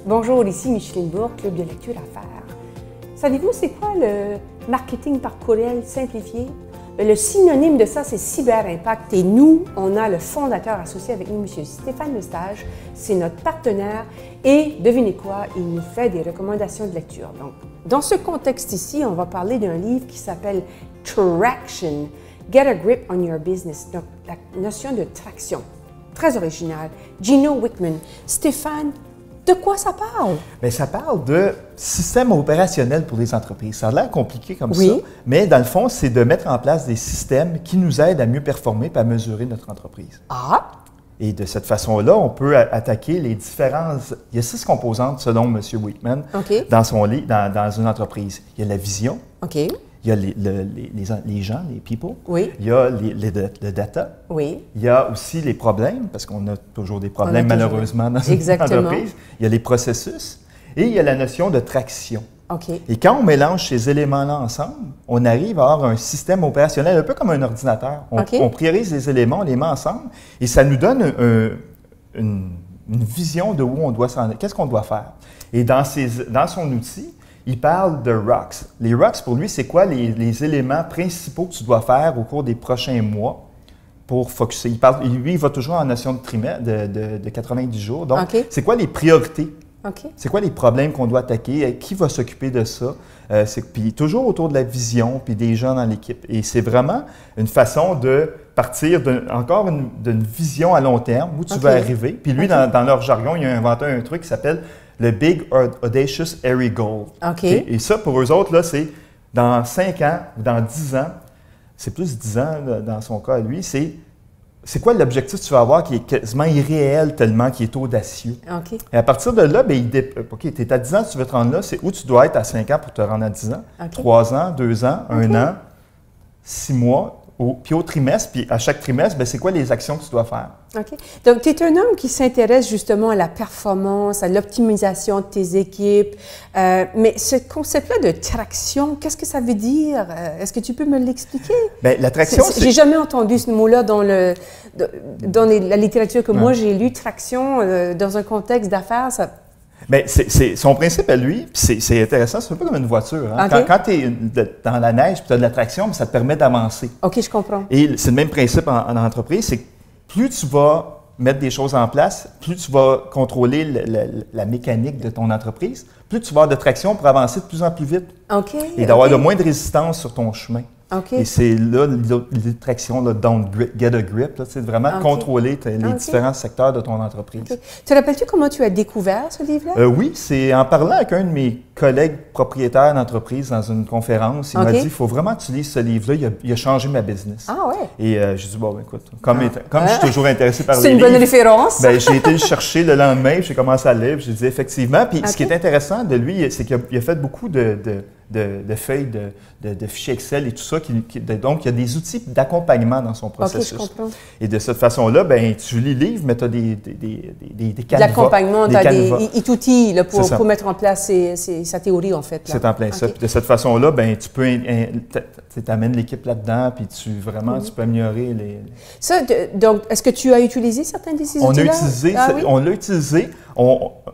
Bonjour, ici Micheline Bourque, Club de lecture à faire. Savez-vous c'est quoi le marketing par courriel simplifié? Le synonyme de ça, c'est Cyberimpact. Et nous, on a le fondateur associé avec nous, M. Stéphane Lestage. C'est notre partenaire. Et devinez quoi? Il nous fait des recommandations de lecture. Donc, dans ce contexte ici, on va parler d'un livre qui s'appelle Traction. Get a grip on your business. Donc, la notion de traction. Très original. Gino Wickman. Stéphane, de quoi ça parle? Bien, ça parle de système opérationnel pour les entreprises. Ça a l'air compliqué comme oui. ça, mais dans le fond, c'est de mettre en place des systèmes qui nous aident à mieux performer et à mesurer notre entreprise. Ah! Et de cette façon-là, on peut attaquer les différences. Il y a 6 composantes, selon M. Wickman, dans son livre, dans une entreprise. Il y a la vision. OK. Il y a les gens, les people. Oui. Il y a le data. Oui. Il y a aussi les problèmes, parce qu'on a toujours des problèmes malheureusement dans une entreprise. Il y a les processus et il y a la notion de traction. OK. Et quand on mélange ces éléments-là ensemble, on arrive à avoir un système opérationnel un peu comme un ordinateur. On priorise les éléments, on les met ensemble et ça nous donne une vision de où on doit s'en aller, qu'est-ce qu'on doit faire. Et dans son outil, il parle de ROCs. Les ROCs, pour lui, c'est quoi les éléments principaux que tu dois faire au cours des prochains mois pour focusser? Lui, il va toujours en notion de trimestre, de 90 jours. Donc, c'est quoi les priorités? C'est quoi les problèmes qu'on doit attaquer? Qui va s'occuper de ça? Puis toujours autour de la vision, puis des gens dans l'équipe. Et c'est vraiment une façon de partir d'une vision à long terme, où tu veux arriver. Puis lui, dans leur jargon, il a inventé un truc qui s'appelle le Big Audacious Airy Goal. Et ça, pour eux autres, là, c'est dans 5 ans ou dans 10 ans, c'est plus 10 ans là, dans son cas à lui, c'est quoi l'objectif que tu vas avoir qui est quasiment irréel tellement qu'il est audacieux. Et à partir de là, bien, tu es à 10 ans, tu veux te rendre là, c'est où tu dois être à 5 ans pour te rendre à 10 ans, 3 ans, 2 ans, 1 an, 6 mois, puis au trimestre, puis à chaque trimestre, bien, c'est quoi les actions que tu dois faire. Donc, tu es un homme qui s'intéresse justement à la performance, à l'optimisation de tes équipes. Mais ce concept-là de traction, qu'est-ce que ça veut dire? Est-ce que tu peux me l'expliquer? Bien, la traction, c'est... J'ai jamais entendu ce mot-là dans la littérature que moi j'ai lu. Traction, dans un contexte d'affaires, ça... Bien, son principe à lui, c'est intéressant, c'est un peu comme une voiture. Hein? Quand tu es dans la neige et tu as de la traction, ça te permet d'avancer. OK, je comprends. Et c'est le même principe en entreprise, c'est que plus tu vas mettre des choses en place, plus tu vas contrôler la mécanique de ton entreprise, plus tu vas avoir de traction pour avancer de plus en plus vite. Et d'avoir de moins de résistance sur ton chemin. Et c'est là les tractions, get a grip, c'est vraiment contrôler les différents secteurs de ton entreprise. Te rappelles-tu comment tu as découvert ce livre-là? Oui, c'est en parlant avec un de mes collègues propriétaires d'entreprise dans une conférence. Il m'a dit, il faut vraiment que tu lises ce livre-là, il a changé ma business. Ah ouais? Et j'ai dit, bon, ben, écoute, comme je suis toujours intéressé par les livres... C'est une bonne référence. Ben, j'ai été le chercher le lendemain, j'ai commencé à le lire, j'ai dit effectivement. Puis ce qui est intéressant de lui, c'est qu'il a fait beaucoup de feuilles, de fichiers Excel et tout ça. Donc, il y a des outils d'accompagnement dans son processus. Je comprends. Et de cette façon-là, ben, tu lis le livre, mais tu as des canevas. L'accompagnement, tu as des outils pour mettre en place sa théorie, en fait. C'est en plein ça. Puis de cette façon-là, ben, tu peux amènes l'équipe là-dedans, puis tu peux améliorer les... Ça, donc, est-ce que tu as utilisé certains de ces outils-là? On l'a utilisé.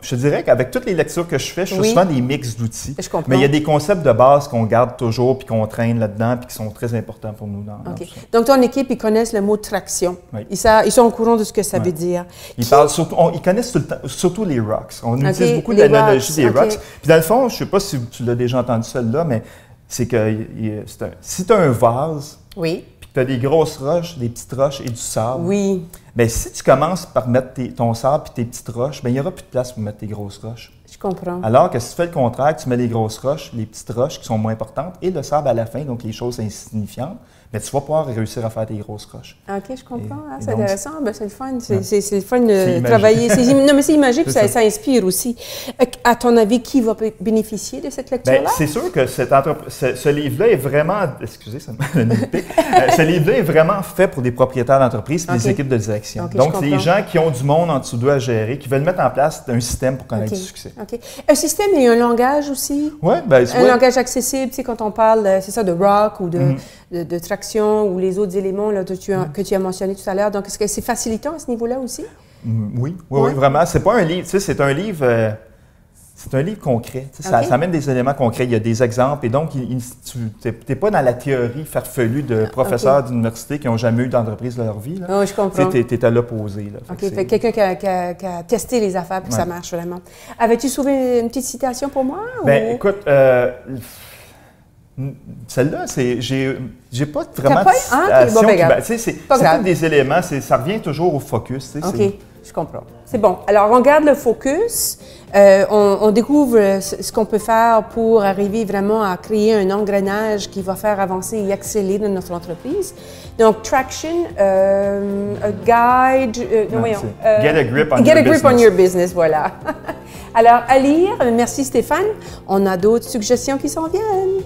Je te dirais qu'avec toutes les lectures que je fais, je fais souvent des mix d'outils. Je comprends. Mais il y a des concepts de base qu'on garde toujours puis qu'on traîne là-dedans puis qui sont très importants pour nous dans tout ça. Donc, ton équipe, ils connaissent le mot traction. Ils sont au courant de ce que ça veut dire. Ils connaissent surtout les ROCs. On utilise beaucoup l'analogie des ROCs. Puis dans le fond, je ne sais pas si tu l'as déjà entendu celle-là, mais c'est que si tu as un vase, puis que tu as des grosses roches, des petites roches et du sable, bien, si tu commences par mettre ton sable et tes petites roches, bien, il n'y aura plus de place pour mettre tes grosses roches. Je comprends. Alors que si tu fais le contraire, tu mets les grosses roches, les petites roches qui sont moins importantes et le sable à la fin, donc les choses insignifiantes, mais tu vas pouvoir réussir à faire tes grosses roches. OK, je comprends. C'est intéressant. Ben, c'est le fun. C'est le fun de travailler. Non, mais c'est imagé, puis ça inspire aussi. À ton avis, qui va bénéficier de cette lecture-là? Bien, c'est sûr que ce livre-là est vraiment... Excusez, ça m'a nippé. Ce livre-là est vraiment fait pour des propriétaires d'entreprise et des équipes de direction. Donc, c'est les gens qui ont du monde en dessous d'eux à gérer, qui veulent mettre en place un système pour connaître du succès. Un système et un langage aussi? Oui, bien... Un langage accessible, tu sais, quand on parle, c'est ça, de rock ou de traction ou les autres éléments là, que tu as mentionnés tout à l'heure. Donc, est-ce que c'est facilitant à ce niveau-là aussi? Oui, vraiment. C'est pas un livre, tu sais, c'est un livre C'est un livre concret. Ça amène des éléments concrets. Il y a des exemples. Et donc, tu n'es pas dans la théorie farfelue de professeurs d'université qui n'ont jamais eu d'entreprise de leur vie. Là. Oh, je comprends. Tu es à l'opposé. Fait quelqu'un qui a testé les affaires pour que ça marche vraiment. Avais-tu trouvé une petite citation pour moi? Bien, écoute, celle-là, j'ai pas vraiment de citation. C'est des éléments, ça revient toujours au focus. OK, je comprends. C'est bon. Alors, on garde le focus. On découvre ce qu'on peut faire pour arriver vraiment à créer un engrenage qui va faire avancer et accélérer notre entreprise. Donc, traction, a guide, get a grip on your business, voilà. Alors, à lire. Merci Stéphane. On a d'autres suggestions qui s'en viennent.